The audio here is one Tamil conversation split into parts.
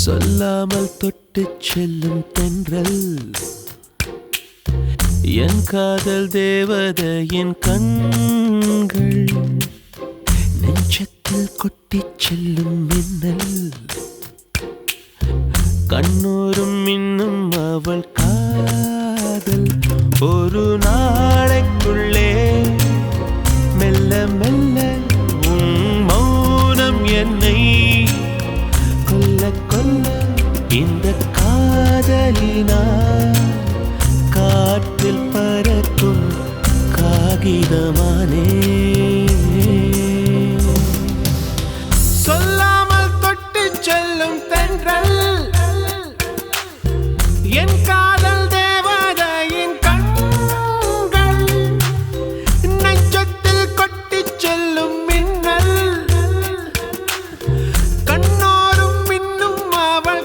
சொல்லாமல் தொட்டுச் செல்லும் தென்றல் என் காதல் தேவதையின் கண்கள் நெஞ்சத்தில் கொட்டிச் செல்லும் மின்னல் கண்ணோரும் இன்னும் அவள் காதல் ஒரு நாளைக்குள்ளே மெல்ல மெல்ல உன் மௌனம் என்னை கொல்ல கொல்ல இந்த காதலினால் காற்றில் பறக்கும் காகிதமானே சொல்லாமல் தொட்டுச் செல்லும் தென்றல் என் காதல் தேவதையின் கண்கள் நெஞ்சத்தில் கொட்டிச் செல்லும் மின்னல் கண்ணோரும் இன்னும் அவள்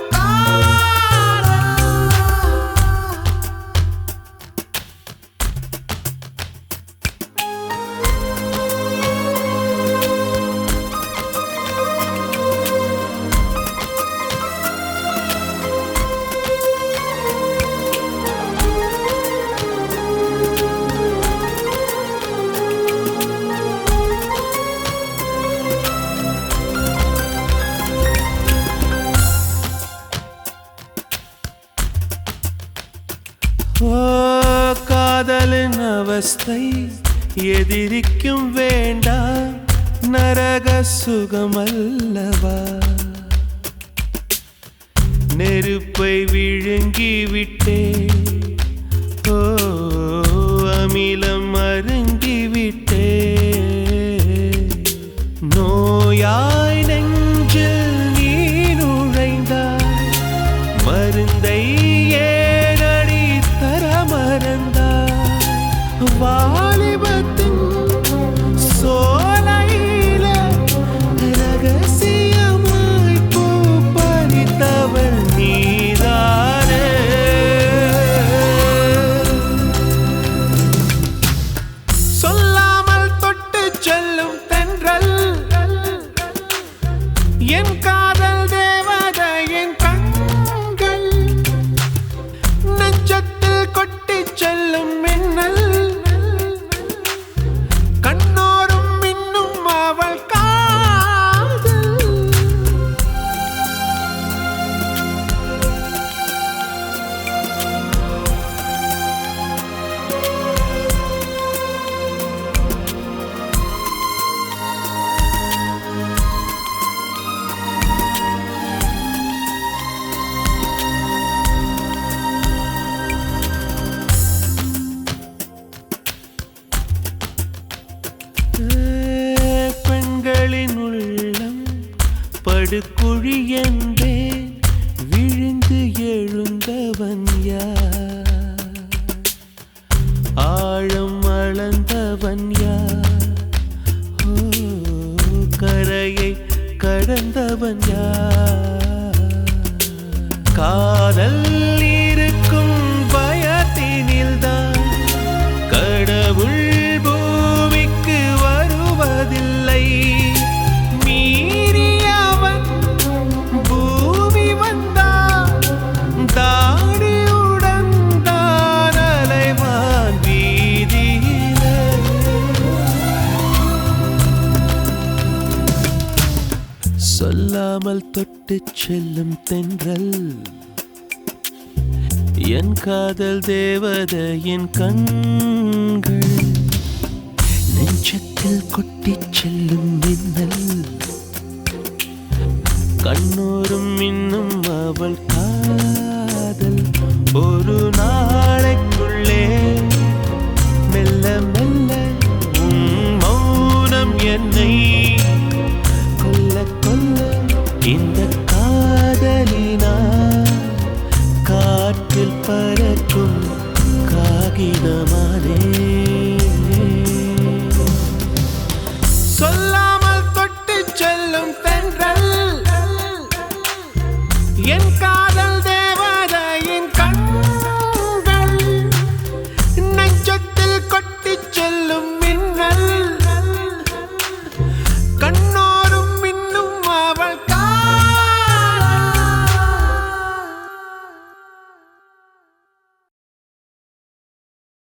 காதலின் அவஸ்தை எதிரிக்கும் வேண்டாம் நரக சுகமல்லவா நெருப்பை விழுங்கிவிட்டே அமிலம் அருங்கிவிட்டே நோயாய் நெஞ்சில் நீ நுழைந்தாய் மருந்தை வாலிபத்தின் சோலையில ரகசியமாய் பூ பறித்தவள் நீதானே சொல்லாமல் தொட்டுச் செல்லும் தென்றல் என் காதல் தேவதையின் கண்கள் நெஞ்சத்தில் கொட்டிச் செல்லும் மின்னல் பெண்களின் உள்ளம் படுகுழி என்பேன் விழுந்து எழுந்தவன் யார் ஆழம் அளந்தவன் யார் கரையை கடந்தவன் யார் காதல் இருக்கும் பயத்தினில்தான் கடவுள் மீறியவன் பூமி வந்தான் தாடியுடன் தான் அலைவான் வீதியில சொல்லாமல் தொட்டுச் செல்லும் தென்றல் என் காதல் தேவதையின் கண்கள் நெஞ்சத்தில் கொட்டிச் செல்லும் மின்னல் கண்ணோரும் இன்னும் அவள் காதல் ஒரு நாளைக்குள்ளே மெல்ல மெல்ல உன் மௌனம் என்னை கொல்ல கொல்ல இந்த காதலினால் காற்றில் பறக்கும் காகிதமானே சொல்லாமல் தொட்டுச் செல்லும் தென்றல் என்